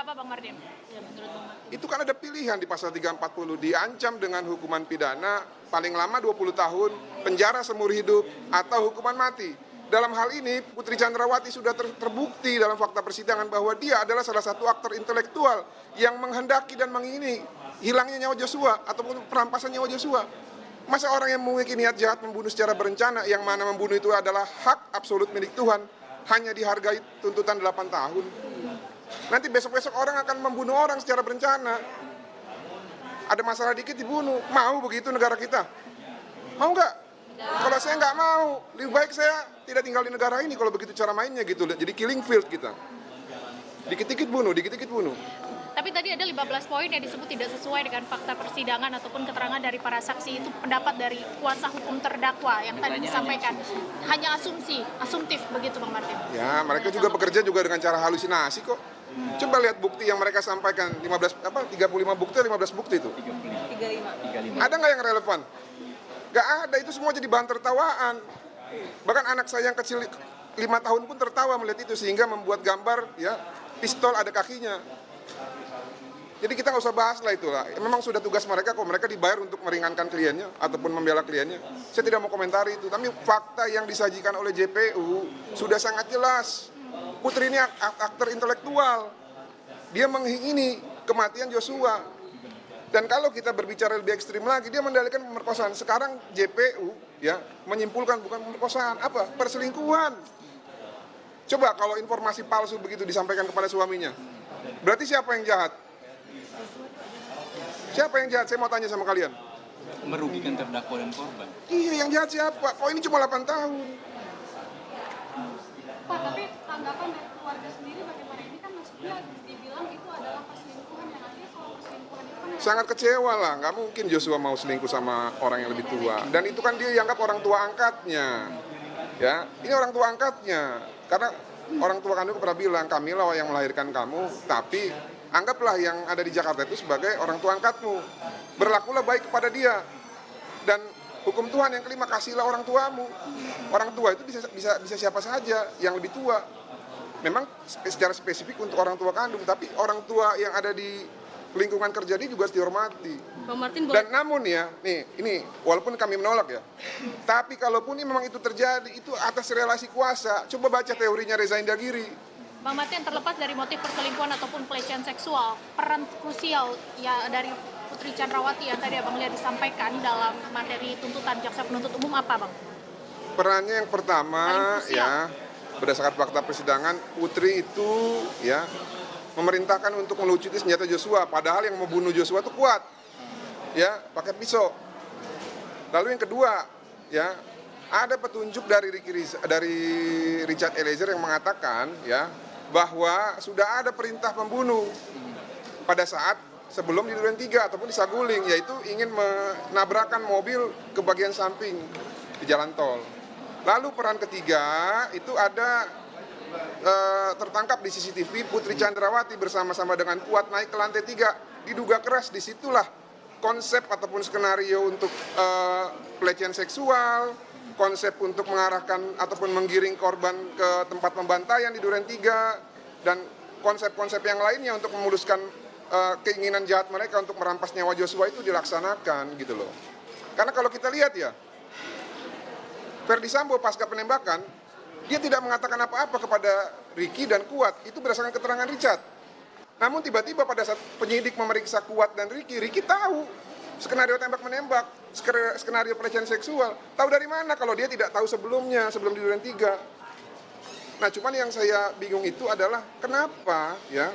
Kenapa Bang Martin? Ya, menurut Bang Martin. Itu kan ada pilihan di pasal 340, diancam dengan hukuman pidana paling lama 20 tahun, penjara seumur hidup, atau hukuman mati. Dalam hal ini, Putri Chandrawati sudah terbukti dalam fakta persidangan bahwa dia adalah salah satu aktor intelektual yang menghendaki dan mengingini hilangnya nyawa Joshua ataupun perampasan nyawa Joshua. Masa orang yang memiliki niat jahat membunuh secara berencana, yang mana membunuh itu adalah hak absolut milik Tuhan, hanya dihargai tuntutan 8 tahun. Nanti besok-besok orang akan membunuh orang secara berencana. Ada masalah dikit dibunuh. Mau begitu negara kita? Mau nggak? Kalau saya nggak mau, lebih baik saya tidak tinggal di negara ini kalau begitu cara mainnya gitu. Jadi killing field kita. Dikit-dikit bunuh, dikit-dikit bunuh. Tapi tadi ada 15 poin yang disebut tidak sesuai dengan fakta persidangan ataupun keterangan dari para saksi. Itu pendapat dari kuasa hukum terdakwa yang tadi disampaikan. Hanya asumtif begitu Bang Martin. Ya, mereka juga bekerja juga dengan cara halusinasi kok. Coba lihat bukti yang mereka sampaikan, 35 bukti, 15 bukti itu. 35. Ada nggak yang relevan? Nggak ada, itu semua jadi bahan tertawaan. Bahkan anak saya yang kecil 5 tahun pun tertawa melihat itu, sehingga membuat gambar ya pistol ada kakinya. Jadi kita nggak usah bahas lah itulah. Memang sudah tugas mereka kok, mereka dibayar untuk meringankan kliennya ataupun membela kliennya. Saya tidak mau komentari itu, tapi fakta yang disajikan oleh JPU sudah sangat jelas. Putri ini aktor intelektual. Dia mengingini kematian Joshua. Dan kalau kita berbicara lebih ekstrim lagi, dia mendalilkan pemerkosaan. Sekarang JPU ya menyimpulkan bukan pemerkosaan, apa? Perselingkuhan. Coba kalau informasi palsu begitu disampaikan kepada suaminya, berarti siapa yang jahat? Siapa yang jahat? Saya mau tanya sama kalian. Merugikan terdakwa dan korban. Iya, yang jahat siapa? Kok ini cuma 8 tahun? Pak, tapi tanggapan dari keluarga sendiri bagaimana? Ini kan maksudnya dibilang itu adalah perselingkuhan, yang artinya kalau perselingkuhan itu kan... Sangat kecewa lah, nggak mungkin Joshua mau selingkuh sama orang yang lebih tua. Dan itu kan dia dianggap orang tua angkatnya. Ya, ini orang tua angkatnya. Karena orang tua kandung pernah bilang, kamilah yang melahirkan kamu, tapi anggaplah yang ada di Jakarta itu sebagai orang tua angkatmu. Berlakulah baik kepada dia. Dan hukum Tuhan yang kelima, kasihlah orang tuamu. Orang tua itu bisa siapa saja yang lebih tua. Memang secara spesifik untuk orang tua kandung, tapi orang tua yang ada di lingkungan kerja dia juga harus dihormati. Dan namun ya, nih ini walaupun kami menolak ya, tapi kalaupun ini memang itu terjadi, itu atas relasi kuasa. Coba baca teorinya Reza Indragiri. Bang Martin, terlepas dari motif perselingkuhan ataupun pelecehan seksual, peran krusial ya dari Putri Chandrawati yang tadi Abang lihat disampaikan dalam materi tuntutan jaksa penuntut umum apa, Bang? Perannya yang pertama ya, berdasarkan fakta persidangan, Putri itu ya memerintahkan untuk melucuti senjata Joshua, padahal yang membunuh Joshua itu kuat, ya pakai pisau. Lalu yang kedua, ya ada petunjuk dari Richard Eliezer yang mengatakan ya bahwa sudah ada perintah membunuh pada saat sebelum di Duren 3 ataupun di Saguling, yaitu ingin menabrakkan mobil ke bagian samping di jalan tol. Lalu peran ketiga itu ada tertangkap di CCTV Putri Chandrawati bersama-sama dengan Kuat naik ke lantai 3, diduga keras. Disitulah konsep ataupun skenario untuk pelecehan seksual, konsep untuk mengarahkan ataupun menggiring korban ke tempat pembantaian di Duren 3, dan konsep-konsep yang lainnya untuk memuluskan keinginan jahat mereka untuk merampas nyawa Joshua itu dilaksanakan gitu loh. Karena kalau kita lihat ya, Ferdy Sambo pasca penembakan, dia tidak mengatakan apa-apa kepada Ricky dan Kuat, itu berdasarkan keterangan Richard. Namun tiba-tiba pada saat penyidik memeriksa Kuat dan Ricky tahu skenario tembak-menembak, skenario pelecehan seksual. Tahu dari mana kalau dia tidak tahu sebelumnya, sebelum di Duren 3. Nah, cuman yang saya bingung itu adalah kenapa ya,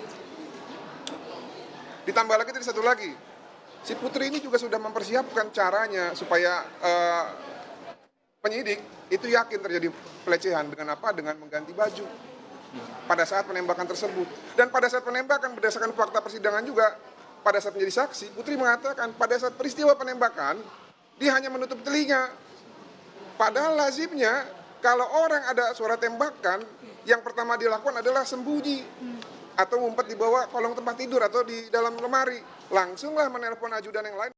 ditambah lagi tadi satu lagi, si Putri ini juga sudah mempersiapkan caranya supaya penyidik itu yakin terjadi pelecehan dengan apa? Dengan mengganti baju pada saat penembakan tersebut. Dan pada saat penembakan berdasarkan fakta persidangan juga, pada saat menjadi saksi, Putri mengatakan pada saat peristiwa penembakan dia hanya menutup telinga. Padahal lazimnya kalau orang ada suara tembakan, yang pertama dilakukan adalah sembunyi atau ngumpet di bawah kolong tempat tidur atau di dalam lemari. Langsunglah menelpon ajudan yang lain.